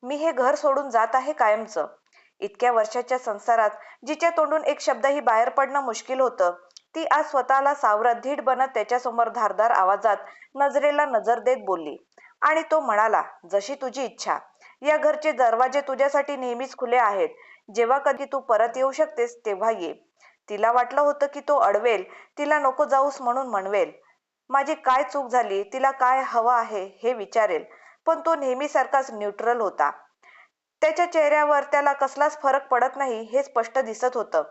मी हे घर सोडून जात आहे कायमचं. इतक्या वर्षाच्या संसारात जिच्या तोंडून एक शब्दही बाहेर पडणं मुश्किल होतं, ती आज स्वतःला सावरत धीट बनत त्याच्यासमोर धारदार आवाजात नजरेला नजर देत बोलली. आणि तो म्हणाला, जशी तुझी इच्छा. या घरचे दरवाजे तुझ्यासाठी नेहमीच खुले आहेत. जेव्हा कधी तू परत येऊ शकतेस तेव्हा ये. तिला वाटलं होतं की तो अडवेल, तिला नको जाऊस म्हणून म्हणवेल. माझी काय चूक झाली, तिला काय हवं आहे हे विचारेल. पण तो नेहमीसारखाच न्यूट्रल होता. त्याच्या चेहऱ्यावर त्याला कसलाच फरक पडत नाही हे स्पष्ट दिसत होतं.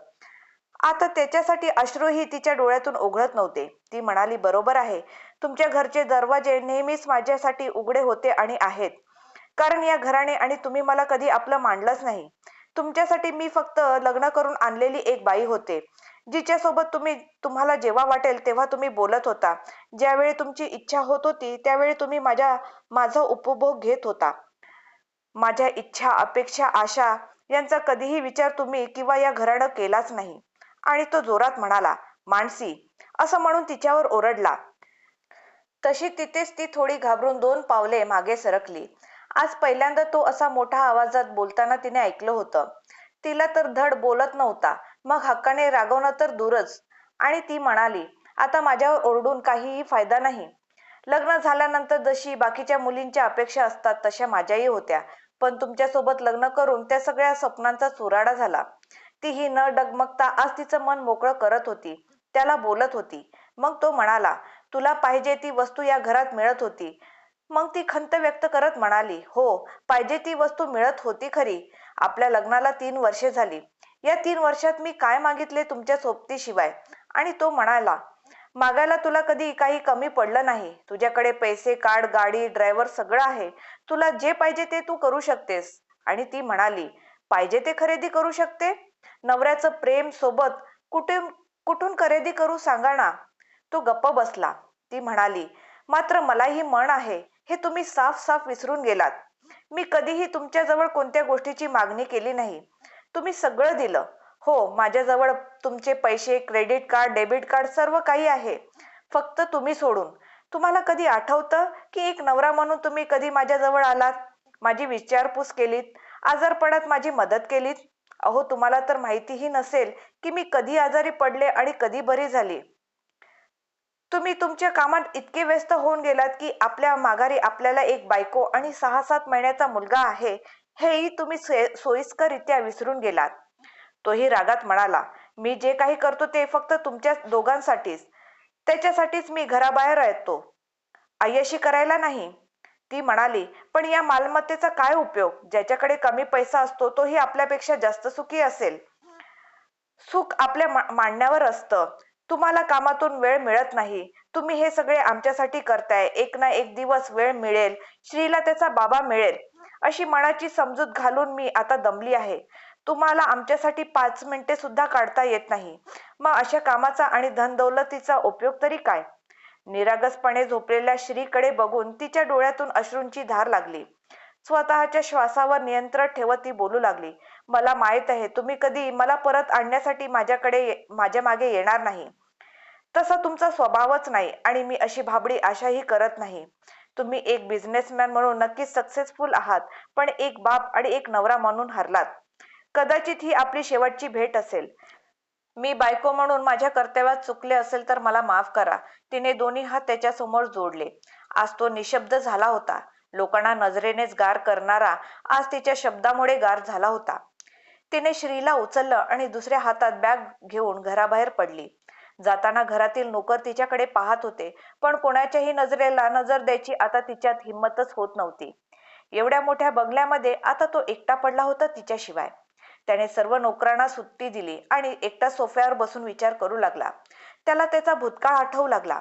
आता त्याच्यासाठी अश्रूही तिच्या डोळ्यातून ओघळत नव्हते. ती म्हणाली, बरोबर आहे. तुमच्या घरचे दरवाजे नेहमीच माझ्यासाठी उघडे होते आणि आहेत. कारण या घराने आणि तुम्ही मला कधी आपलं मानलंच नाही. तुमच्यासाठी मी फक्त लग्न करून आणलेली एक बाई होते, जिच्यासोबत तुम्हाला जेव्हा वाटेल तेव्हा तुम्ही बोलत होता. ज्यावेळी तुमची इच्छा होत होती त्यावेळी तुम्ही माझा उपभोग घेत होता. माझ्या इच्छा, अपेक्षा, आशा यांचा कधीही विचार तुम्ही किंवा या घरानं केलाच नाही. आणि तो जोरात म्हणाला, मानसी, असं म्हणून तिच्यावर ओरडला. तशी तिथेच ती थोडी घाबरून 2 पावले मागे सरकली. आज पहिल्यांदा तो असा मोठ्या आवाजात बोलताना तिने ऐकलं होतं. तिला तर धड बोलत नव्हता, मग हक्काने रागवणं तर दूरच. आणि ती म्हणाली, आता माझ्यावर ओरडून काहीही फायदा नाही. लग्न झाल्यानंतर जशी बाकीच्या मुलींच्या अपेक्षा असतात तशा माझ्याही होत्या. पण तुमच्यासोबत लग्न करून त्या सगळ्या स्वप्नांचा चुराडा झाला. तीही न डगमगता आज तिचं मन मोकळं करत होती. त्याला बोलत होती. मग तो म्हणाला, तुला पाहिजे ती वस्तू या घरात मिळत होती. मग ती खंत व्यक्त करत म्हणाली, हो, पाहिजे ती वस्तू मिळत होती खरी. आपल्या लग्नाला 3 वर्षे झाली. या 3 वर्षात मी काय मागितले तुमच्या सोबतीशिवाय? आणि तो म्हणाला, मागायला तुला कधी काही कमी पडलं नाही. तुझ्याकडे पैसे, कार्ड, गाडी, ड्रायव्हर सगळं आहे. तुला जे पाहिजे ते तू करू शकतेस. आणि ती म्हणाली, पाहिजे ते खरेदी करू शकते? नवऱ्याचं प्रेम सोबत कुठून कुठून खरेदी करू सांगा ना. तो गप्प बसला. ती म्हणाली, मात्र मलाही मन आहे. हे तुम्ही साफ साफ विसरून गेलात. मी कधीही तुमच्याजवळ कोणत्या गोष्टीची मागणी केली नाही. तुम्ही सगळं दिलं. हो, माझ्याजवळ तुमचे पैसे, क्रेडिट कार्ड, डेबिट कार्ड सर्व काही आहे. फक्त तुम्ही सोडून. तुम्हाला कधी आठवतं की एक नवरा म्हणून तुम्ही कधी माझ्याजवळ आलात? माझी विचारपूस केलीत? आजारपणात माझी मदत केलीत? अहो, तुम्हाला तर माहितीही नसेल की मी कधी आजारी पडले आणि कधी बरी झाली. तुम्ही तुमच्या कामात इतके व्यस्त होऊन गेलात की आपल्या माघारी आपल्याला एक बायको आणि 6-7 महिन्याचा मुलगा आहे हेही तुम्ही सोयीस्कररित्या विसरून गेलात. तोही रागात म्हणाला, मी जे काही करतो ते फक्त तुमच्या दोघांसाठीच. त्याच्यासाठीच मी घराबाहेर येतो, अय्याशी करायला नाही. ती म्हणाली, पण या मालमत्तेचा काय उपयोग? ज्याच्याकडे कमी पैसा असतो तोही आपल्यापेक्षा जास्त सुखी असेल. सुख आपल्या मांडण्यावर असतं. तुम्हाला कामातून वेळ मिळत नाही. तुम्ही हे सगळे आमच्यासाठी करताय. एक ना एक दिवस वेळ मिळेल, श्रीला त्याचा बाबा मिळेल, अशी मनाची समजूत घालून मी आता दमली आहे. तुम्हाला आमच्यासाठी 5 मिनिटे सुद्धा काढता येत नाही. मग अशा कामाचा आणि धनदौलतीचा उपयोग तरी काय? निरागसपणे झोपलेल्या श्रीकडे बघून तिच्या डोळ्यातून अश्रूंची धार लागली. स्वतःच्या श्वासावर नियंत्रण ठेवत ती बोलू लागली, मला माहित आहे तुम्ही कधी मला परत आणण्यासाठी माझ्या मागे येणार नाही. तसा तुमचा स्वभावच नाही आणि मी अशी भाबडी आशाही करत नाही. तुम्ही एक बिझनेसमॅन म्हणून नक्कीच सक्सेसफुल आहात, पण एक बाप आणि एक नवरा म्हणून हरलात. कदाचित ही आपली शेवटची भेट असेल. मी बायको म्हणून माझ्या कर्तव्यात चुकले असेल तर मला माफ करा. तिने दोन्ही हात त्याच्या समोर जोडले. आज तो निशब्द झाला होता. लोकांना नजरेनेच गार करणारा आज तिच्या शब्दामुळे गार झाला होता. तिने श्रीला उचललं आणि दुसऱ्या हातात बॅग घेऊन घराबाहेर पडली. जाताना घरातील नोकर तिच्याकडे पाहत होते, पण कोणाच्याही नजरेला नजर द्यायची आता तिच्यात हिंमतच होत नव्हती. एवढ्या मोठ्या बंगल्यामध्ये आता तो एकटा पडला होता तिच्याशिवाय. त्याने सर्व नोकरांना सुट्टी दिली आणि एकटा सोफ्यावर बसून विचार करू लागला. त्याला त्याचा भूतकाळ आठवू लागला.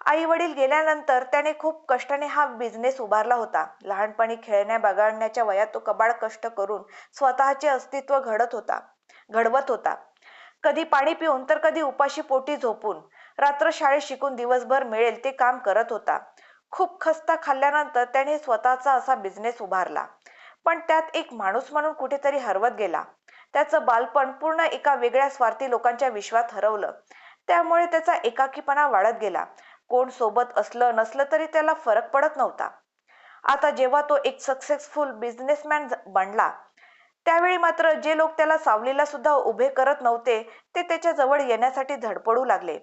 आई वडील गेल्यानंतर त्याने खूप कष्टाने हा बिझनेस उभारला होता. लहानपणी खेळण्या बागडण्याच्या वयात तो कबाड कष्ट करून स्वतःचे अस्तित्व घडवत होता. कधी पाणी पिऊन तर कधी उपाशी पोटी झोपून. रात्र शाळेत शिकून दिवसभर मिळेल ते काम करत होता. खूप खस्ता खाल्ल्यानंतर त्याने स्वतःचा असा बिझनेस उभारला. पण त्यात एक माणूस म्हणून कुठेतरी हरवत गेला. त्याचं बालपण पूर्ण एका वेगळ्या स्वार्थी लोकांच्या विश्वात हरवलं. त्यामुळे त्याचा एकाकीपणा वाढत गेला. कोण सोबत असलं नसलं तरी त्याला फरक पडत नव्हता. आता जेव्हा तो एक सक्सेसफुल बिझनेसमॅन बनला, त्यावेळी मात्र जे लोक त्याला सावलीला सुद्धा उभे करत नव्हते, ते त्याच्या जवळ येण्यासाठी धडपडू लागले.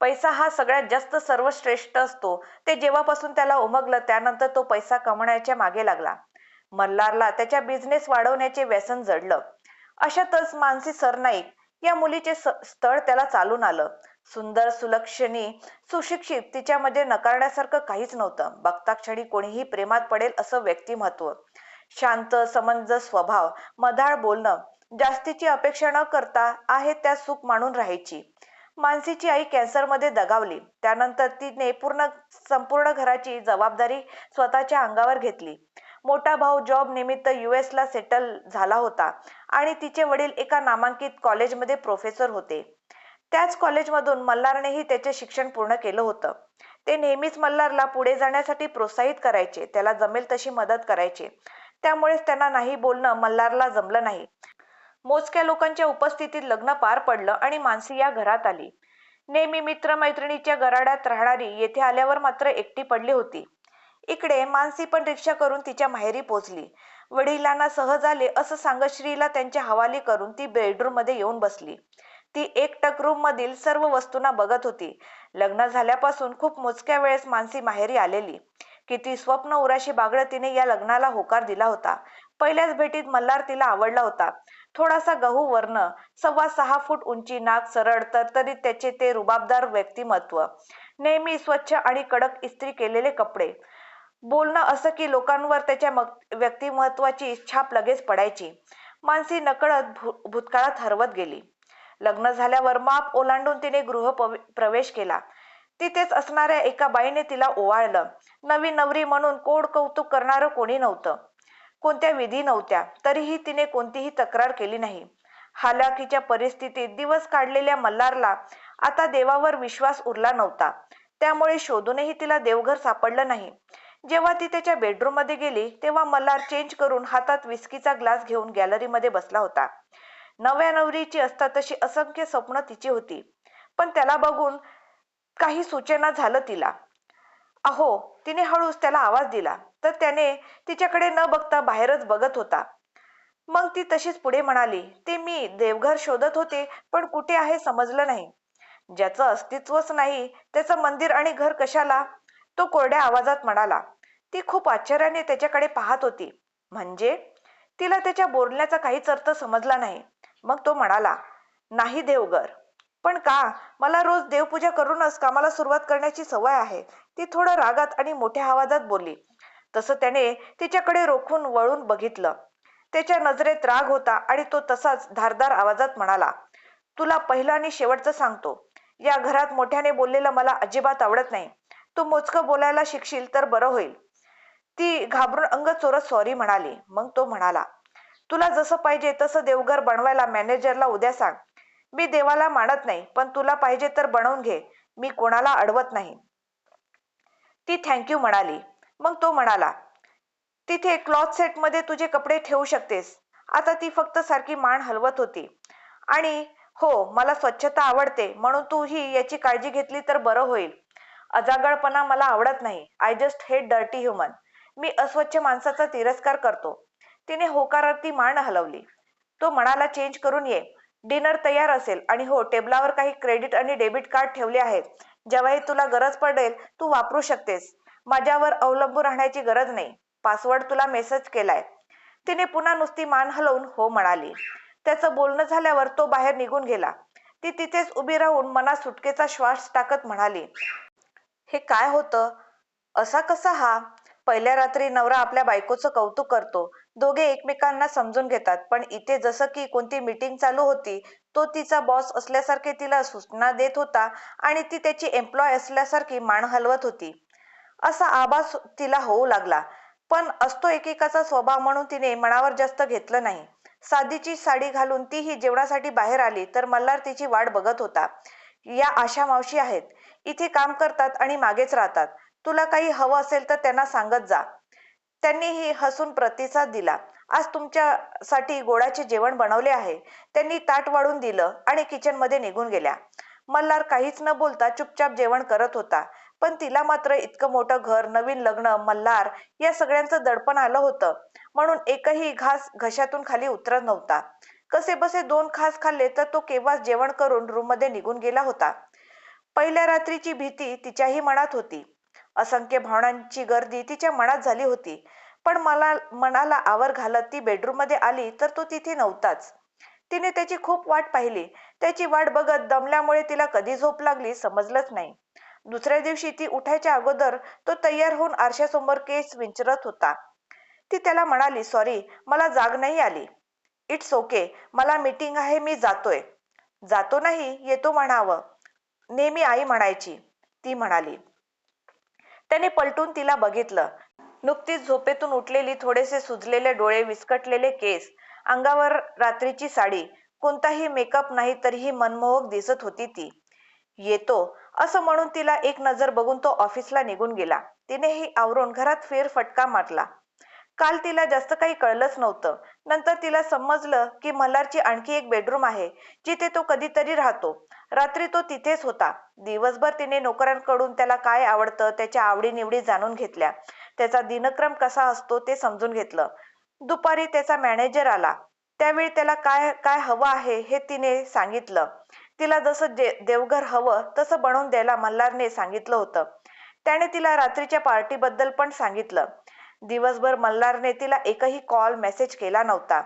पैसा हा सगळ्यात जास्त सर्वश्रेष्ठ असतो, ते जेव्हापासून त्याला उमगलं त्यानंतर तो पैसा कमवण्याच्या मागे लागला. मल्हारला त्याच्या बिझनेस वाढवण्याचे व्यसन जडलं. अशातच मानसी सरनाईक या मुलीचे स्थळ त्याला चालून आलं. सुंदर, सुलक्षणी, सुशिक्षित, तिच्यामध्ये नकारण्यासारखं काहीच नव्हतं. बघताक्षणी कोणीही प्रेमात पडेल असं व्यक्तिमत्व, शांत समंजस स्वभाव, मधाळ बोलणं, जास्तीची अपेक्षा न करता आहे त्या सुख मानून राहायची. मानसीची आई कॅन्सरमध्ये दगावली. त्यानंतर तिने संपूर्ण घराची जबाबदारी स्वतःच्या अंगावर घेतली. मोठा भाऊ जॉब निमित्त US ला सेटल झाला होता आणि तिचे वडील एका नामांकित कॉलेजमध्ये प्रोफेसर होते. त्याच कॉलेजमधून मल्हारनेही त्याचे शिक्षण पूर्ण केलं होतं. ते नेहमीच मल्हारला पुढे जाण्यासाठी प्रोत्साहित करायचे, त्याला जमेल तशी मदत करायचे. त्यामुळेच त्यांना नाही बोलणं मल्हारला जमलं नाही. मोजक्या लोकांच्या उपस्थितीत लग्न पार पडलं आणि मानसी या घरात आली. नेहमी मित्रमैत्रिणीच्या गराड्यात राहणारी येथे आल्यावर मात्र एकटी पडली होती. इकडे मानसी पण रिक्षा करून तिच्या माहेरी पोचली. वडिलांना सहज आले असं सांगत श्रीला त्यांच्या हवाली करून ती बेडरूम मध्ये येऊन बसली. ती एकटक रूम मधील सर्व वस्तूंना बघत होती. लग्न झाल्यापासून खूप मोजक्या वेळेस मानसी माहेरी आलेली. किती स्वप्न उराशी बागडत तिने या लग्नाला होकार दिला होता. पहिल्याच भेटीत मल्हार तिला आवडला होता. थोडासा गहू वर्ण, 6.25 फूट उंची, नाक सरळ, तरतरीत त्याचे ते रुबाबदार व्यक्तिमत्व, नेहमी स्वच्छ आणि कडक इस्त्री केलेले कपडे, बोलणं असं की लोकांवर त्याच्या व्यक्तिमत्वाची छाप लगेच पडायची. मानसी नकळत भूतकाळात हरवत गेली. लग्न झाल्यावर माप ओलांडून तिने प्रवेश केला. तिथेच असणाऱ्या एका बाईने तिला ओवाळलं. नवी नवरी म्हणून कोड कौतुक करणारं कोणी नव्हतं. कोणत्या विधी नव्हत्या. तरीही तिने कोणतीही तक्रार केली नाही. हालाकीच्या परिस्थितीत दिवस काढलेल्या मल्हारला आता देवावर विश्वास उरला नव्हता. त्यामुळे शोधूनही तिला देवघर सापडलं नाही. जेव्हा ती त्याच्या बेडरूम मध्ये गेली तेव्हा मल्हार चेंज करून हातात विस्कीचा ग्लास घेऊन गॅलरीमध्ये बसला होता. नव्या नवरीची असतात तशी असंख्य स्वप्न तिची होती, पण त्याला बघून काही सूचना झालं तिला. अहो, तिने हळूच त्याला आवाज दिला, तर त्याने तिच्याकडे न बघता बाहेरच बघत होता. मग ती तशीच पुढे म्हणाली, ते मी देवघर शोधत होते, पण कुठे आहे समजलं नाही. ज्याचं अस्तित्वच नाही त्याचं मंदिर आणि घर कशाला? तो कोरड्या आवाजात म्हणाला. ती खूप आश्चर्याने त्याच्याकडे पाहत होती. म्हणजे? तिला त्याच्या बोलण्याचा काहीच अर्थ समजला नाही. मग तो म्हणाला, नाही देवघर. पण का? मला रोज देवपूजा करूनच कामाला सुरुवात करण्याची सवय आहे. ती थोडं रागात आणि मोठ्या आवाजात बोलली. तसं त्याने तिच्याकडे रोखून वळून बघितलं. त्याच्या नजरेत राग होता आणि तो तसाच धारदार आवाजात म्हणाला, तुला पहिलं आणि शेवटचं सांगतो, या घरात मोठ्याने बोललेलं मला अजिबात आवडत नाही. तू मोजकं बोलायला शिकशील तर बरं होईल. ती घाबरून अंग चोरत सॉरी म्हणाली. मग तो म्हणाला, तुला जसं पाहिजे तसं देवघर बनवायला मॅनेजरला उद्या सांग. मी देवाला मानत नाही, पण तुला पाहिजे तर बनवून घे. मी कोणाला अडवत नाही. ती थँक्यू म्हणाली. मग तो म्हणाला, तिथे क्लॉथ सेटमध्ये तुझे कपडे ठेवू शकतेस. आता ती फक्त सारखी मान हलवत होती. आणि हो, मला स्वच्छता आवडते, म्हणून तू ही याची काळजी घेतली तर बरं होईल. अजागळपणा मला आवडत नाही. I just hate dirty human. मी अस्वच्छ माणसाचा तिरस्कार करतो. तिने होकारार्थी मान हलवली. तो म्हणाला, चेंज करून ये. डिनर तयार असेल आणि हो, टेबलावर काही क्रेडिट आणि डेबिट कार्ड ठेवले आहेत. जेव्हाही तुला गरज पडेल तू वापरू शकतेस. माझ्यावर अवलंबून राहण्याची गरज नाही. पासवर्ड तुला मेसेज केलाय. तिने पुन्हा नुसती मान हलवून हो म्हणाली. त्याचं बोलणं झाल्यावर तो बाहेर निघून गेला. ती तिथेच उभी राहून मनात सुटकेचा श्वास टाकत म्हणाली, हे काय होतं? असा कसा हा? पहिल्या रात्री नवरा आपल्या बायकोचं कौतुक करतो. दोघे एकमेकांना समजून घेतात. पण इथे जसं की कोणती मीटिंग चालू होती. तो तिचा बॉस असल्यासारखे तिला सूचना देत होता आणि ती त्याची एम्प्लॉय असल्यासारखी मान हलवत होती. असा आभास तिला होऊ लागला. पण असतो एकेकाचा स्वभाव म्हणून तिने मनावर जास्त घेतलं नाही. साधीची साडी घालून तीही जेवणासाठी बाहेर आली तर मल्हार तिची वाट बघत होता. या आशा मावशी आहेत. इथे काम करतात आणि मागेच राहतात. तुला काही हवं असेल तर त्यांना सांगत जा. त्यांनीही हसून प्रतिसाद दिला. आज तुमच्यासाठी गोडाचे जेवण बनवले आहे. त्यांनी ताट वाढून दिलं आणि किचनमध्ये निघून गेल्या. मल्हार काहीच न बोलता चुपचाप जेवण करत होता. पण तिला मात्र इतकं मोठं घर, नवीन लग्न, मल्हार या सगळ्यांचं दडपण आलं होतं, म्हणून एकही घास घशातून खाली उतरत नव्हता. कसेबसे 2 घास खाल्ले तर तो केव्हाच जेवण करून रूममध्ये निघून गेला होता. पहिल्या रात्रीची भीती तिच्याही मनात होती. असंख्य भावनांची गर्दी तिच्या मनात झाली होती. पण मनाला आवर घालत ती बेडरूममध्ये आली तर तो तिथे नव्हताच. तिने त्याची खूप वाट पाहिली. त्याची वाट बघत दमल्यामुळे तिला कधी झोप लागली समजलंच नाही. दुसऱ्या दिवशी ती उठायच्या अगोदर तो तयार होऊन आरशासमोर केस विंचरत होता. ती त्याला म्हणाली, "सॉरी, मला जाग नाही आली." "इट्स ओके, मला मीटिंग आहे, मी जातोय." "जातो नाही, येतो म्हणावं. नेहमी आई म्हणायची." ती म्हणाली. त्याने पलटून तिला बघितलं. नुकतीच झोपेतून उठलेली, थोडेसे सुजलेले डोळे, विस्कटलेले केस, अंगावर रात्रीची साडी, कोणताही मेकअप नाही तरीही मनमोहक दिसत होती ती. "येतो" असं म्हणून तिला एक नजर बघून तो ऑफिसला निघून गेला. तिनेही आवरून घरात फेरफटका मारला. काल तिला जास्त काही कळलंच नव्हतं. नंतर तिला समजलं की मल्हारची आणखी एक बेडरूम आहे, जिथे तो कधीतरी राहतो. रात्री तो तिथेच होता. दिवसभर तिने नोकरांकडून त्याला काय आवडतं, त्याच्या आवडीनिवडी जाणून घेतल्या. त्याचा दिनक्रम कसा असतो ते समजून घेतलं. दुपारी त्याचा मॅनेजर आला. त्यावेळी त्याला काय काय हवं आहे हे तिने सांगितलं. तिला जसं देवघर हवं तसं बनवून द्यायला मल्हारने सांगितलं होतं. त्याने तिला रात्रीच्या पार्टीबद्दल पण सांगितलं. दिवसभर मल्हारने तिला एकही कॉल, मेसेज केला नव्हता.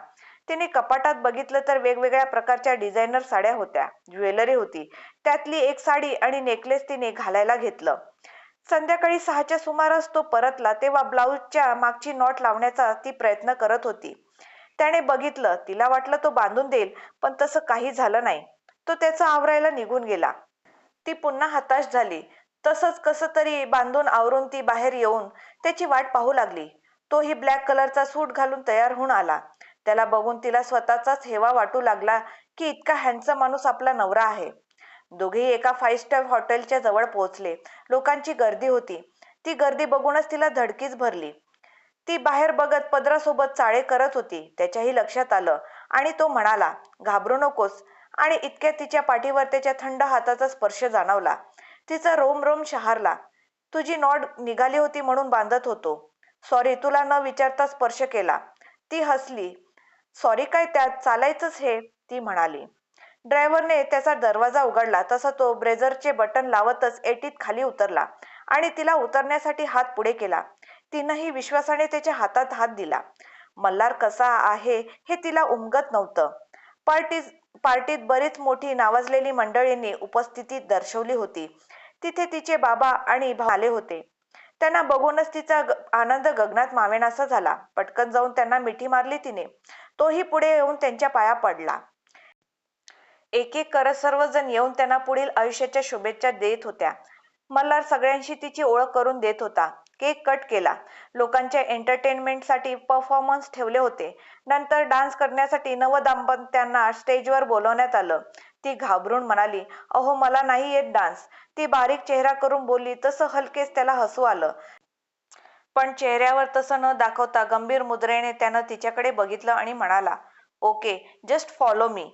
तिने कपाटात बघितलं तर वेगवेगळ्या प्रकारच्या डिझायनर साड्या होत्या, ज्वेलरी होती. त्यातली एक साडी आणि नेकलेस तिने घालायला घेतलं. संध्याकाळी 6च्या सुमारास तो परतला तेव्हा ब्लाऊजच्या मागची नॉट लावण्याचा ती प्रयत्न करत होती. त्याने बघितलं. तिला वाटलं तो बांधून देईल, पण तसं काही झालं नाही. तो त्याचं आवरायला निघून गेला. ती पुन्हा हताश झाली. तसंच कसं तरी बांधून आवरून ती बाहेर येऊन त्याची वाट पाहू लागली. तोही ब्लॅक कलरचा सूट घालून तयार होऊन आला. त्याला बघून तिला स्वतःचाच हेवा वाटू लागला की इतका हँडसम माणूस आपला नवरा आहे. दोघेही एका 5 स्टार हॉटेलच्या जवळ पोहोचले. लोकांची गर्दी होती. ती गर्दी बघूनच तिला धडकीच भरली. ती बाहेर बघत पदरासोबत चाळे करत होती. त्याच्याही लक्षात आलं आणि तो म्हणाला, "घाबरू नकोस." आणि इतक्यात तिच्या पाठीवर त्याच्या थंड हाताचा स्पर्श जाणवला. तिचा रोम रोम शहारला. "तुझी नॉट निघाली होती म्हणून बांधत होतो. सॉरी, तुला न विचारता स्पर्श केला." ती हसली. "सॉरी काय त्यात, चालायचंच हे." ती म्हणाली. ड्रायव्हरने त्याचा दरवाजा उघडला तसा तो ब्रेझरचे बटन लावतच एटीत खाली उतरला आणि तिला उतरण्यासाठी हात पुढे केला. तिनंही विश्वासाने त्याच्या हातात हात दिला. मल्हार कसा आहे हे तिला उमगत नव्हतं. पार्टीत बरीच मोठी नावाजलेली मंडळींनी उपस्थिती दर्शवली होती. तिथे तिचे बाबा आणि भाऊ आले होते. त्यांना बघूनच तिचा आनंद गगनात मावेनासा झाला. पटकन जाऊन त्यांना मिठी मारली तिने. तोही पुढे येऊन त्यांच्या पाया पडला. एक एक करत सर्वजण येऊन त्यांना पुढील आयुष्याच्या शुभेच्छा देत होत्या. मल्हार सगळ्यांशी तिची ओळख करून देत होता. केक कट केला. लोकांच्या एंटरटेनमेंटसाठी परफॉर्मन्स ठेवले होते. नंतर डान्स करण्यासाठी नवदाम्पत्यांना स्टेजवर बोलवण्यात आलं. ती घाबरून म्हणाली, "अहो, मला नाही येत डान्स." ती बारीक चेहरा करून बोलली तसं हलकेच त्याला हसू आलं. पण चेहऱ्यावर तसं न दाखवता गंभीर मुद्रेने त्यानं तिच्याकडे बघितलं आणि म्हणाला, "ओके, जस्ट फॉलो मी."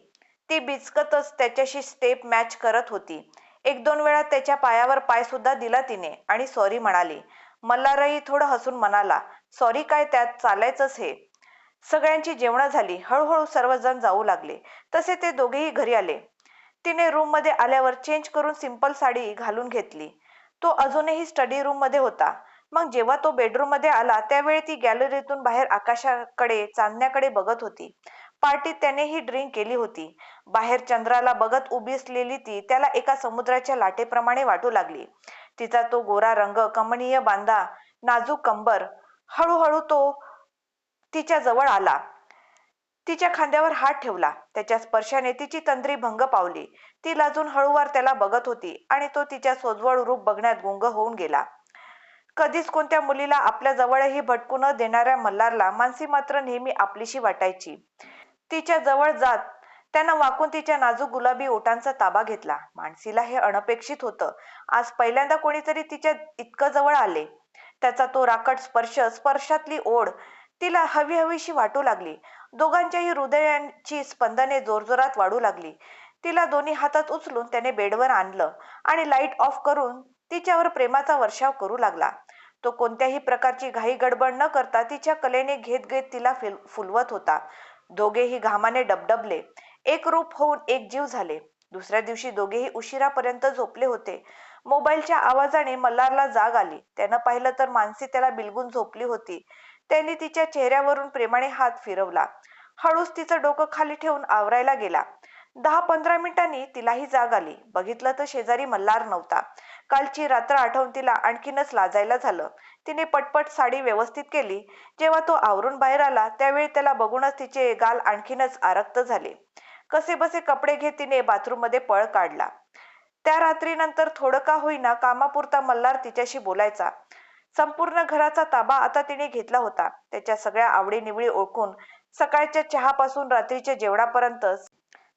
ती बिचकतच त्याच्याशी स्टेप मॅच करत होती. 1-2 वेळा त्याच्या पायावर पाय सुद्धा दिला तिने आणि सॉरी म्हणाली. मल्हारही थोडं हसून म्हणाला, "सॉरी काय त्यात, चालायचंच हे." सगळ्यांची जेवणं झाली. हळूहळू सर्वजण जाऊ लागले. तसे ते दोघेही घरी आले. तिने रूममध्ये आल्यावर चेंज करून सिंपल साडी घालून घेतली. तो अजूनही स्टडी रूममध्ये होता. मग जेव्हा तो बेडरूममध्ये आला त्यावेळी ती गॅलरीतून बाहेर आकाशाकडे, चांदण्याकडे बघत होती. पार्टीत त्यानेही ड्रिंक केली होती. बाहेर चंद्राला बघत उभी असलेली ती त्याला एका समुद्राच्या लाटेप्रमाणे वाटू लागली. तिचा तो गोरा रंग, कमनीय बांधा, नाजूक कंबर. हळूहळू तो तिच्या जवळ आला. तिच्या खांद्यावर हात ठेवला. त्याच्या स्पर्शाने तिची तंद्री भंग पावली. ती लाजून हळूवार त्याला बघत होती आणि तो तिच्या सोज्वळ रूप बघण्यात गुंग होऊन गेला. कधीच कोणत्या मुलीला आपल्या जवळही भटकू न देणाऱ्या मल्हारला मानसी मात्र नेहमी आपलीशी वाटायची. तिच्या जवळ जात त्यानं वाकून तिच्या नाजूक गुलाबी ओठांचा ताबा घेतला. मानसीला हे अनपेक्षित होतं. आज पहिल्यांदा कोणीतरी तिच्या इतकं जवळ आले. त्याचा तो राकट स्पर्श, स्पर्शातली ओढ तिला हवीहवीशी वाटू लागली. दोघांच्याही हृदयांची स्पंदने जोरजोरात वाढू लागली. तिला दोन्ही हातात उचलून त्याने बेडवर आणलं आणि लाईट ऑफ करून तिच्यावर प्रेमाचा वर्षाव करू लागला. तो कोणत्याही प्रकारची घाई गडबड न करता तिच्या कलेने घेत घेत तिला फुलवत होता. दोघेही घामाने डबडबले. एक रूप होऊन एक जीव झाले. दुसऱ्या दिवशी दोघेही उशिरापर्यंत झोपले होते. मोबाईलच्या आवाजाने मल्हारला जाग आली. त्यानं पाहिलं तर मानसी त्याला बिलगून झोपली होती. त्यांनी तिच्या चेहऱ्यावरून प्रेमाने हात फिरवला. हळूच तिचं डोकं खाली ठेवून आवरायला गेला. 10-15 मिनिटांनी तिलाही जाग आली. बघितलं तर शेजारी मल्हार नव्हता. कालची रात्र आठवून तिला आणखीनच लाजायला झालं. तिने पटपट साडी व्यवस्थित केली. जेव्हा तो आवरून बाहेर आला त्यावेळी त्याला बघूनच तिचे गाल आणखीनच आरक्त झाले. कसेबसे कपडे घेत तिने बाथरूममध्ये पळ काढला. त्या रात्रीनंतर थोडं का होईना कामापुरता मल्हार तिच्याशी बोलायचा. संपूर्ण घराचा ताबा आता तिने घेतला होता. त्याच्या सगळ्या आवडीनिवडी ओळखून सकाळच्या चहापासून रात्रीच्या जेवणापर्यंत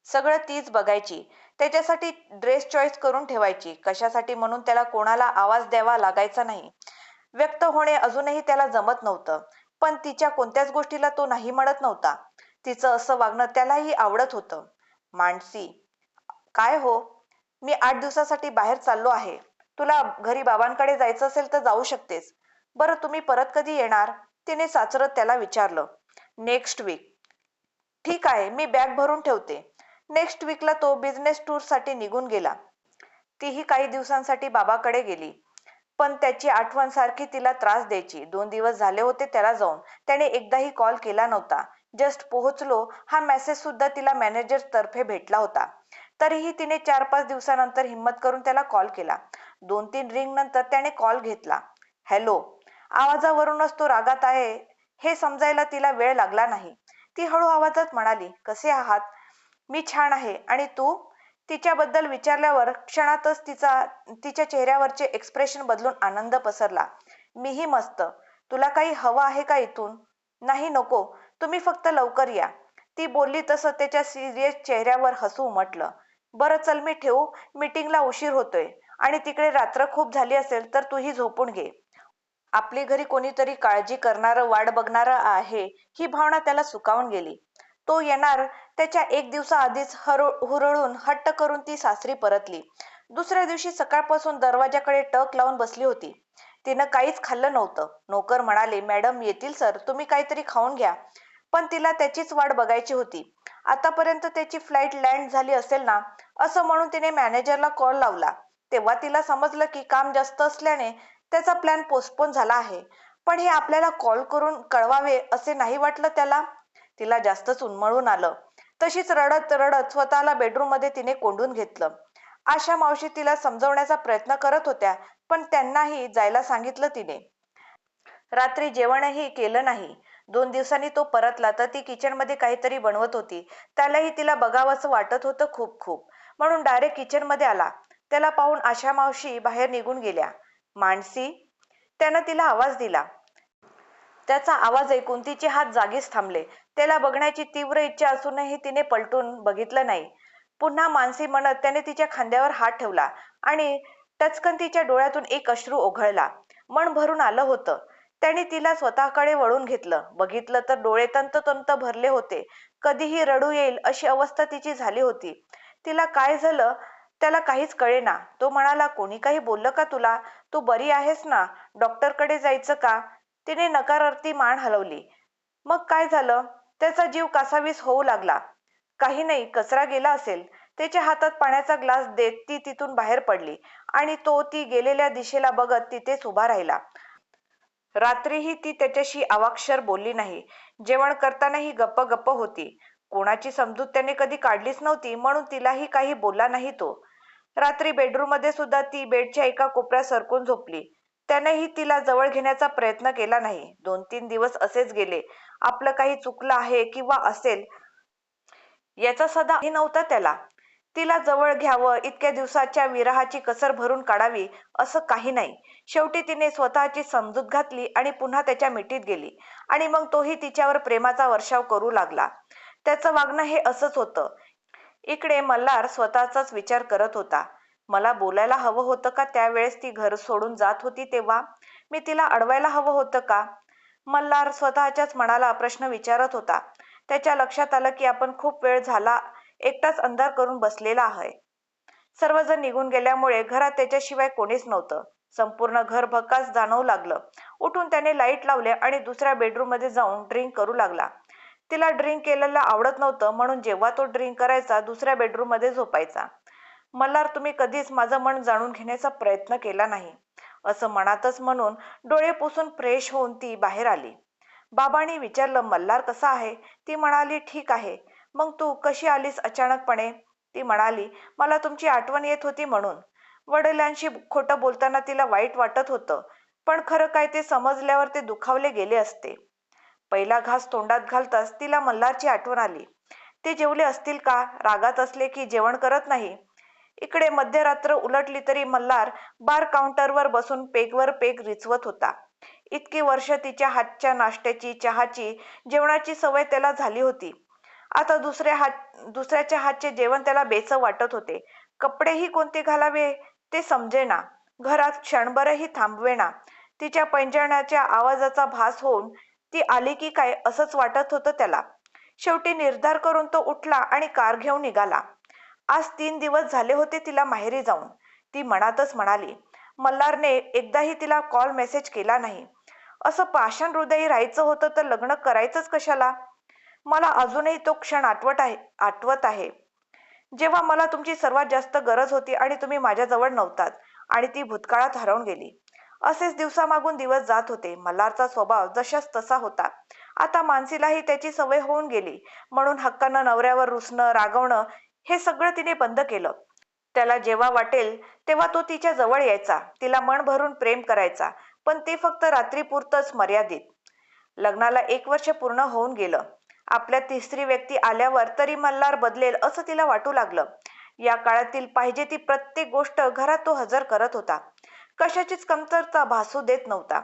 सगळं तीच बघायची. त्याच्यासाठी ड्रेस चॉईस करून ठेवायची. कशासाठी म्हणून त्याला कोणाला आवाज द्यावा लागायचा नाही. व्यक्त होणे अजूनही त्याला जमत नव्हतं. पण तिच्या कोणत्याच गोष्टीला तो नाही म्हणत नव्हता. तिचं असं वागणं त्यालाही आवडत होतं. मानसी, काय हो, मी 8 दिवसासाठी बाहेर चाललो आहे. तुला घरी बाबांकडे जायचं असेल तर जाऊ शकतेस. बरं, तुम्ही परत कधी येणार? तिने साचरत त्याला विचारलं. Next week. ठीक आहे, मी बॅग भरून ठेवते. नेक्स्ट वीकला तो बिझनेस टूर साठी निघून गेला. तीही काही दिवसांसाठी बाबाकडे गेली. पण त्याची आठवण सारखी तिला त्रास द्यायची. 2 दिवस झाले होते त्याला जाऊन. त्याने एकदाही कॉल केला नव्हता. जस्ट पोहोचलो हा मेसेज सुद्धा तिला मॅनेजर तर्फे भेटला होता. तरीही तिने 4-5 दिवसानंतर हिम्मत करून त्याला कॉल केला. 2-3 रिंग नंतर त्याने कॉल घेतला. हॅलो. आवाजावरूनच तो रागात आहे हे समजायला तिला वेळ लागला नाही. ती हळू आवाजात म्हणाली, कसे आहात? मी छान आहे. आणि तू? तिच्याबद्दल विचारल्यावर क्षणातच तिच्या चेहऱ्यावरचे एक्सप्रेशन बदलून आनंद पसरला. मीही मस्त. तुला काही हवं आहे का इथून? नाही, नको. तुम्ही फक्त लवकर या. ती बोलली तसं त्याच्या सिरियस चेहऱ्यावर हसू उमटलं. बरं चल, मी ठेवू. मीटिंगला उशीर होतोय. आणि तिकडे रात्र खूप झाली असेल तर तूही झोपून घे. आपली घरी कोणीतरी काळजी करणारं, वाट बघणारं आहे ही भावना त्याला सुकावून गेली. तो येणार त्याच्या 1 दिवसाआधीच हुरळून हट्ट करून ती सासरी परतली. दुसऱ्या दिवशी सकाळपासून दरवाजाकडे टक लावून बसली होती. तिनं काहीच खाल्लं नव्हतं. नोकर म्हणाले, मॅडम येतील सर, तुम्ही काहीतरी खाऊन घ्या. पण तिला त्याचीच वाट बघायची होती. आतापर्यंत त्याची फ्लाईट लँड झाली असेल ना, असं म्हणून तिने मॅनेजरला कॉल लावला. तेव्हा तिला समजलं की काम जास्त असल्याने त्याचा प्लॅन पोस्टपोन झाला आहे. पण हे आपल्याला कॉल करून कळवावे असे नाही वाटलं त्याला. तिला जास्तच उन्मळून आलं. तशीच रडत रडत स्वतःला बेडरूम मध्ये तिने कोंडून घेतलं. आशा मावशी तिला समजवण्याचा प्रयत्न करत होत्या, पण त्यांनाही जायला सांगितलं तिने. रात्री जेवणही केलं नाही. 2 दिवसांनी तो परतला तर ती किचन मध्ये काहीतरी बनवत होती. त्यालाही तिला बघावंसं वाटत होतं खूप खूप. म्हणून डायरेक्ट किचन मध्ये आला. त्याला पाहून आशा मावशी बाहेर निघून गेल्या. मानसी, त्यानं तिला आवाज दिला. त्याचा आवाज ऐकून तिचे हात जागीच थांबले. त्याला बघण्याची तीव्र इच्छा असूनही तिने पलटून बघितलं नाही. पुन्हा मानसी म्हणत त्याने तिच्या खांद्यावर हात ठेवला आणि टचकन तिच्या डोळ्यातून एक अश्रू ओघळला. मन भरून आलं होतं. त्याने तिला स्वतःकडे वळून घेतलं. बघितलं तर डोळे तंतोतंत भरले होते. कधीही रडू येईल अशी अवस्था तिची झाली होती. तिला काय झालं त्याला काहीच कळेना. तो म्हणाला, कोणी काही बोललं का तुला? तू बरी आहेस ना? डॉक्टरकडे जायचं का? तिने नकारार्थी मान हलवली. मग काय झालं? त्याचा जीव कासावीस होऊ लागला. काही नाही, कचरा गेला असेल. त्याच्या हातात पाण्याचा ग्लास देत ती तिथून बाहेर पडली आणि तो ती गेलेल्या दिशेला बघत तिथेच उभा राहिला. रात्रीही ती त्याच्याशी अवाक्षर बोलली नाही. जेवण करतानाही गप्प गप्प होती. कोणाची समजूत त्याने कधी काढलीच नव्हती म्हणून तिलाही काही बोलला नाही तो. रात्री बेडरूम मध्ये सुद्धा ती बेडच्या एका कोपऱ्यात सरकून झोपली. त्यानेही तिला जवळ घेण्याचा प्रयत्न केला नाही. 2-3 दिवस असेच गेले. आपलं काही चुकलं आहे किंवा असेल याचा सदा हे नव्हता त्याला. तिला जवळ घ्यावं, इतक्या दिवसाच्या विरहाची कसर भरून काढावी असं काही नाही. शेवटी तिने स्वतःची समजूत घातली आणि पुन्हा त्याच्या मिठीत गेली. आणि मग तोही तिच्यावर प्रेमाचा वर्षाव करू लागला. त्याचं वागणं हे असंच होतं. इकडे मल्हार स्वतःचाच विचार करत होता. मला बोलायला हवं होतं का त्यावेळेस ती घर सोडून जात होती तेव्हा? मी तिला अडवायला हवं होतं का? मल्हार स्वतःच्याच मनाला प्रश्न विचारत होता. त्याच्या लक्षात आलं की आपण खूप वेळ झाला एकटाच अंधार करून बसलेला आहे. सर्वजण निघून गेल्यामुळे घरात त्याच्याशिवाय कोणीच नव्हतं. संपूर्ण घर भकास जाणवू लागलं. उठून त्याने लाईट लावले आणि दुसऱ्या बेडरूम मध्ये जाऊन ड्रिंक करू लागला. तिला ड्रिंक केलेलं आवडत नव्हतं, म्हणून जेव्हा तो ड्रिंक करायचा दुसऱ्या बेडरूम मध्ये झोपायचा. मल्हार, तुम्ही कधीच माझं मन जाणून घेण्याचा प्रयत्न केला नाही, असं मनातच म्हणून डोळे पुसून फ्रेश होऊन ती बाहेर आली. बाबांनी विचारलं, मल्हार कसा आहे? ती म्हणाली, ठीक आहे. मग तू कशी आलीस अचानकपणे? ती म्हणाली, मला तुमची आठवण येत होती म्हणून. वडिलांशी खोटं बोलताना तिला वाईट वाटत होतं, पण खरं काय ते समजल्यावर ते दुखावले गेले असते. पहिला घास तोंडात घालताच तिला मल्हारची आठवण आली. ते जेवले असतील का? रागात असले की जेवण करत नाही. इकडे मध्यरात्र उलटली तरी मल्हार बार काउंटरवर बसून पेगवर पेग रिचवत होता. इतकी वर्ष तिच्या हातच्या नाश्त्याची, चहाची, जेवणाची सवय त्याला झाली होती. आता दुसऱ्याच्या हातचे जेवण त्याला बेचव वाटत होते. कपडेही कोणते घालावे ते समजेना. घरात क्षणभरही थांबवेना. तिच्या पैंजणाच्या आवाजाचा भास होऊन ती आली की काय असंच वाटत होतं त्याला. शेवटी निर्धार करून तो उठला आणि कार घेऊन निघाला. आज 3 दिवस झाले होते तिला माहेरी जाऊन. ती मनातच म्हणाली, मल्हारने एकदाही तिला कॉल मेसेज केला नाही. असं पाषाण हृदयी राहायचं होतं तर लग्न करायचंच कशाला? मला अजूनही तो क्षण आठवत आहे, जेव्हा मला तुमची सर्वात जास्त गरज होती आणि तुम्ही माझ्याजवळ नव्हतात आणि ती भूतकाळात हरवून गेली. असेच दिवसामागून दिवस जात होते. मल्हारचा स्वभाव जशाच तसा होता. आता मानसीलाही त्याची सवय होऊन गेली, म्हणून हक्कानं नवऱ्यावर रुसणं, रागवणं हे सगळं तिने बंद केलं. त्याला जेव्हा वाटेल तेव्हा तो तिच्या जवळ यायचा, तिला मन भरून प्रेम करायचा, पण ते फक्त रात्रीपुरतंच मर्यादित. लग्नाला 1 वर्ष पूर्ण होऊन गेलं. आपल्या तिसरी व्यक्ती आल्यावर तरी मल्हार बदलेल असं तिला वाटू लागलं. या काळातील पाहिजे ती प्रत्येक गोष्ट घरात तो हजर करत होता. कशाचीच कमतरता भासू देत नव्हता.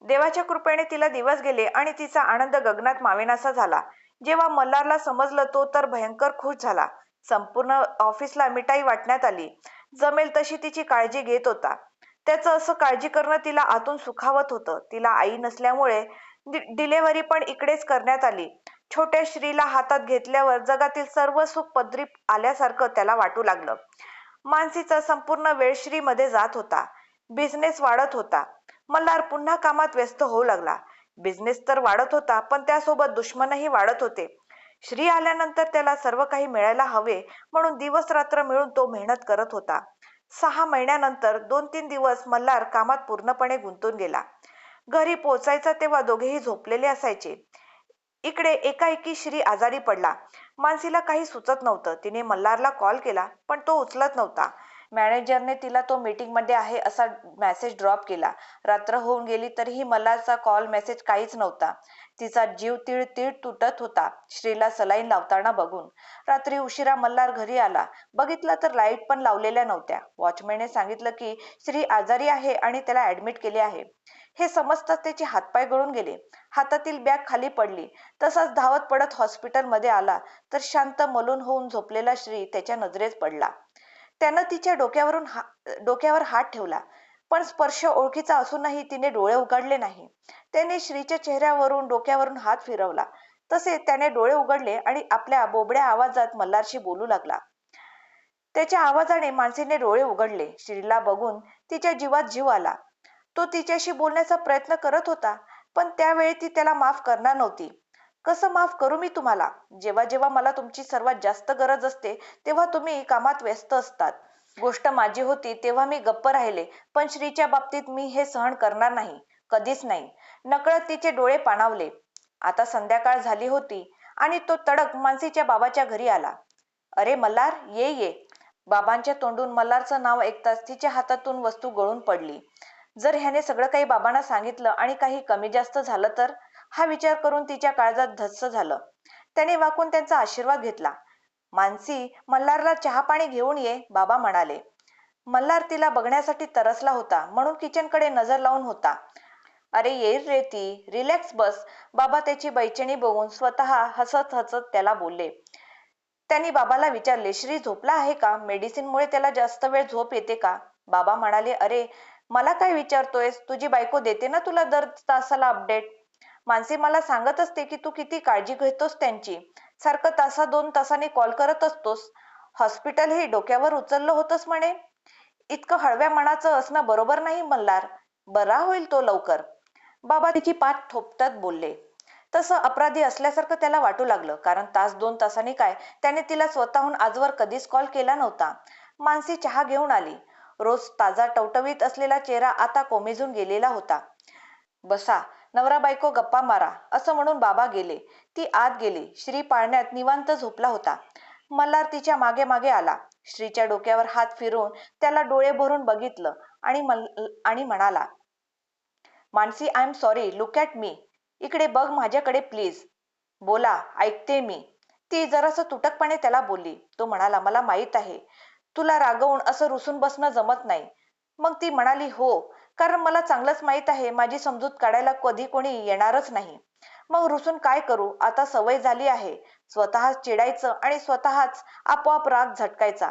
देवाच्या कृपेने तिला दिवस गेले आणि तिचा आनंद गगनात मावेनासा झाला. जेव्हा मल्हारला समजलं तो तर भयंकर खुश झाला. संपूर्ण ऑफिसला मिठाई वाटण्यात आली. जमेल तशी तिची काळजी घेत होता. त्याचं असं काळजी करणं तिला आतून सुखावत होतं. तिला आई नसल्यामुळे डिलेव्हरी पण इकडेच करण्यात आली. छोट्या श्रीला हातात घेतल्यावर जगातील सर्व सुख पदरी आल्यासारखं त्याला वाटू लागलं. मानसीचा संपूर्ण वेळ श्रीमध्ये जात होता. बिझनेस वाढत होता. मल्हार पुन्हा कामात व्यस्त होऊ लागला. बिझनेस तर वाढत होता, पण त्यासोबत दुश्मनही वाढत होते. श्री आल्यानंतर त्याला सर्व काही मिळायला हवे, म्हणून दिवस रात्र मिळून तो मेहनत करत होता. 6 महिन्यानंतर 2-3 दिवस मल्हार कामात पूर्णपणे गुंतून गेला. घरी पोचायचा तेव्हा दोघेही झोपलेले असायचे. इकडे एकाएकी श्री आजारी पडला. मानसीला काही सुचत नव्हतं. तिने मल्हारला कॉल केला, पण तो उचलत नव्हता. मॅनेजरने तिला तो मीटिंगमध्ये आहे असा मेसेज ड्रॉप केला. रात्र होऊन गेली तरीही मल्हारचा कॉल मेसेज काहीच नव्हता. तिचा जीव तीळ तीळ तुटत होता श्रीला सलाईन लावताना बघून. रात्री उशिरा मल्हार घरी आला. बघितलं तर लाईट पण लावलेल्या नव्हत्या. वॉचमॅनने सांगितलं की श्री आजारी आहे आणि त्याला ऍडमिट केले आहे. हे समजताच त्याचे हातपाय गळून गेले. हातातील बॅग खाली पडली. तसाच धावत पडत हॉस्पिटलमध्ये आला तर शांत मलून होऊन झोपलेला श्री त्याच्या नजरेत पडला. त्यानं तिच्या डोक्यावर हात ठेवला, पण स्पर्श ओळखीचा असूनही तिने डोळे उघडले नाही. त्याने श्रीच्या चेहऱ्यावरून डोक्यावरून हात फिरवला. तसे त्याने डोळे उघडले आणि आपल्या बोबड्या आवाजात मल्हारशी बोलू लागला. त्याच्या आवाजाने मानसीने डोळे उघडले. श्रीला बघून तिच्या जीवात जीव आला. तो तिच्याशी बोलण्याचा प्रयत्न करत होता, पण त्यावेळी ती त्याला माफ करणार नव्हती. कसं माफ करू मी तुम्हाला? जेव्हा जेव्हा मला तुमची सर्वात जास्त गरज असते तेव्हा तुम्ही कामात व्यस्त असतात. गोष्ट माझी होती तेव्हा मी गप्प राहिले, पण श्रीच्या बाबतीत मी हे सहन करणार नाही, कधीच नाही. नकळत तिचे डोळे पाणावले. आता संध्याकाळ झाली होती आणि तो तडक मानसीच्या बाबाच्या घरी आला. अरे मल्हार, ये ये. बाबांच्या तोंडून मल्हारचं नाव ऐकताच तिच्या हातातून वस्तू गळून पडली. जर ह्याने सगळं काही बाबांना सांगितलं आणि काही कमी जास्त झालं तर? हा विचार करून तिच्या काळजात धस्स झालं. त्याने वाकून त्यांचा आशीर्वाद घेतला. मानसी, मल्हारला चहा पाणी घेऊन ये, बाबा म्हणाले. मल्हार तिला बघण्यासाठी तरसला होता, म्हणून किचनकडे नजर लावून होता. अरे येईल रे ती, रिलॅक्स बस. बाबा त्याची बैचेनी बघून स्वतः हसत हसत त्याला बोलले. त्यांनी बाबाला विचारले, श्री झोपला आहे का? मेडिसिनमुळे त्याला जास्त वेळ झोप येते का? बाबा म्हणाले, अरे मला काय विचारतोयस? तुझी बायको देते ना तुला दर तासाला अपडेट. मानसी मला सांगत असते की तू किती काळजी घेतोस त्यांची. सारखं तासा 2 तासांनी कॉल करत असतोस. हॉस्पिटल हे डोक्यावर उचललं होतंस म्हणे. इतकं हळव्या मनाचं असणं बरोबर नाही मल्हार. बरा होईल तो लवकर. बाबा तिची पाठ थोपटत बोलले. तसं अपराधी असल्यासारखं त्याला वाटू लागलं, कारण तास 2 तासांनी काय त्याने तिला स्वतःहून आजवर कधीच कॉल केला नव्हता. मानसी चहा घेऊन आली. रोज ताजा टवटवीत असलेला चेहरा आता कोमेजून गेलेला होता. बसा, नवरा बायको गप्पा मारा, असं म्हणून बाबा गेले. ती आत गेली. श्री पाळण्यात निवांत झोपला होता. मल्हार तिच्या मागे मागे आला. श्रीच्या डोक्यावर हात फिरवून त्याला डोळे भरून बघितलं आणि म्हणाला, Mansi, I am sorry, look at me. इकडे बघ माझ्याकडे प्लीज. बोला, ऐकते मी. ती जरासं तुटकपणे त्याला बोलली. तो म्हणाला, मला माहीत आहे तुला रागवून असं रुसून बसणं जमत नाही. मग ती म्हणाली, हो, कारण मला चांगलंच माहीत आहे माझी समजूत काढायला कधी कोणी येणारच नाही. मग रुसून काय करू, आता सवय झाली आहे. स्वतःच चिडायचं आणि स्वतःच आपोआप राग झटकायचा.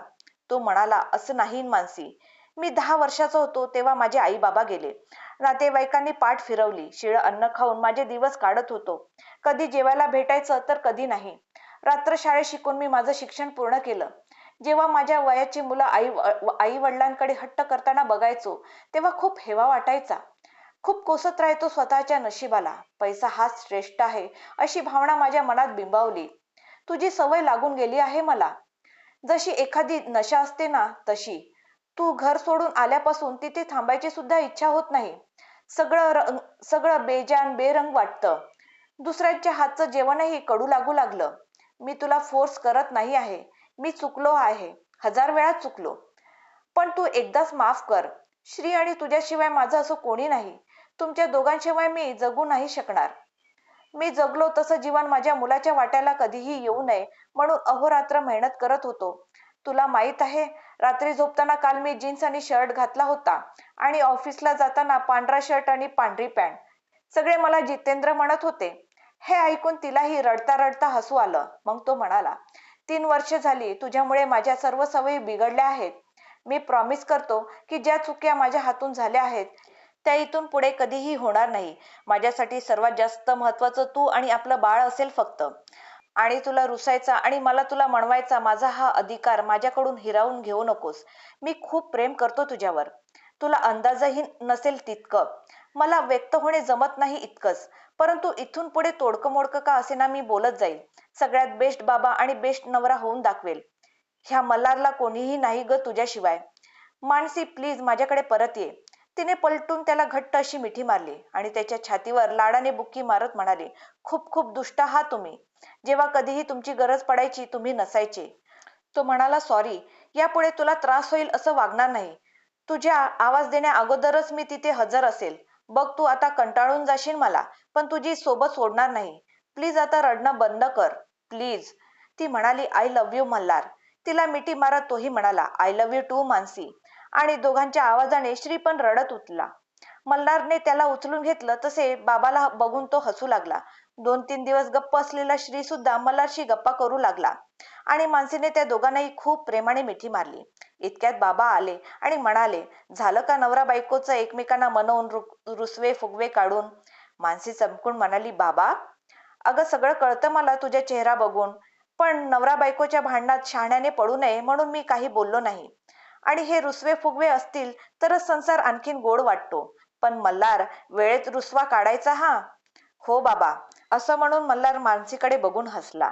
तो म्हणाला, असं नाही मानसी. मी 10 वर्षाचा होतो तेव्हा माझे आई बाबा गेले. नातेवाईकांनी पाठ फिरवली. शिळं अन्न खाऊन माझे दिवस काढत होतो. कधी जेवायला भेटायचं तर कधी नाही. रात्र शाळेत शिकून मी माझं शिक्षण पूर्ण केलं. जेव्हा माझ्या वयाची मुलं आई वडिलांकडे हट्ट करताना बघायचो तेव्हा खूप हेवा वाटायचा. खूप कोसत राहायचो स्वतःच्या नशिबाला. पैसा हाच श्रेष्ठ आहे अशी भावना माझ्या मनात बिंबावली. तुझी सवय लागून गेली आहे मला. जशी एखादी नशा असते ना तशी. तू घर सोडून आल्यापासून तिथे थांबायची सुद्धा इच्छा होत नाही. सगळं बेजान बेरंग वाटतं. दुसऱ्यांच्या हातचं जेवणही कडू लागू लागलं. मी तुला फोर्स करत नाही आहे. मी चुकलो आहे, 1000 वेळा चुकलो. पण तू एकदाच माफ कर. श्री आणि तुझ्याशिवाय माझं असं कोणी नाही. तुमच्या दोघांशिवाय मी जगू नाही शकणार. मी जगलो तसं जीवन माझ्या मुलाच्या वाट्याला कधीही येऊ नये म्हणून अहोरात्र मेहनत करत होतो. तुला माहित आहे, रात्री झोपताना काल मी जीन्स आणि शर्ट घातला होता आणि ऑफिसला जाताना पांढरा शर्ट आणि पांढरी पॅन्ट. सगळे मला जितेंद्र म्हणत होते. हे ऐकून तिलाही रडता रडता हसू आलं. मग तो म्हणाला, 3 वर्ष झाली तुझ्यामुळे माझ्या सर्व सवयी बिघडल्या आहेत. मी प्रॉमिस करतो की ज्या चुक्या माझ्या हातून झाल्या आहेत त्या इथून पुढे कधीही होणार नाही. माझ्यासाठी सर्वात जास्त महत्वाचं तू आणि आपलं बाळ असेल फक्त. आणि तुला रुसायचा आणि मला तुला म्हणवायचा माझा हा अधिकार माझ्याकडून हिरावून घेऊ नकोस. मी खूप प्रेम करतो तुझ्यावर. तुला अंदाजही नसेल तितकं. मला व्यक्त होणे जमत नाही इतकंच. परंतु इथून पुढे तोडकं मोडकं का असेना मी बोलत जाईल. सगळ्यात बेस्ट बाबा आणि बेस्ट नवरा होऊन दाखवेल. ह्या मल्हारला कोणीही नाही ग तुझ्याशिवाय. मानसी, प्लीज माझ्याकडे परत ये. तिने पलटून त्याला घट्ट अशी मिठी मारली आणि त्याच्या छातीवर लाडाने बुक्की मारत म्हणाली, खूप खूप दुष्ट आहात तुम्ही. जेव्हा कधीही तुमची गरज पडायची तुम्ही नसायचे. तो म्हणाला, सॉरी, यापुढे तुला त्रास होईल असं वागणार नाही. तुझ्या आवाज देण्या अगोदरच मी तिथे हजर असेल. बघ, तू आता कंटाळून जाशील मला, पण तुझी सोबत सोडणार नाही. प्लीज आता रडणं बंद कर, प्लीज. ती म्हणाली, आय लव्ह यू मल्हार. तिला मिठी मारत तोही म्हणाला, I love you too Mansi. आणि दोघांच्या आवाजाने श्री पण रडत उठला. मल्हारने त्याला उचलून घेतलं तसे बाबाला बघून तो हसू लागला. 2-3 दिवस गप्प असलेला श्री सुद्धा मल्हारशी गप्पा करू लागला आणि मानसीने त्या दोघांनाही खूप प्रेमाने मिठी मारली. इतक्यात बाबा आले आणि म्हणाले, झालं का नवरा बायकोचं एकमेकांना मनवून रुसवे फुगवे काढून? मानसी चमकून म्हणाली, बाबा, अगं सगळं कळतं मला तुझ्या चेहरा बघून, पण नवरा बायकोच्या भांडणात शहाण्याने पडू नये म्हणून मी काही बोललो नाही. आणि हे रुसवे फुगवे असतील तरच संसार आणखीन गोड वाटतो. पण मल्हार, वेळेत रुसवा काढायचा हा. हो बाबा, असं म्हणून मल्हार मानसीकडे बघून हसला.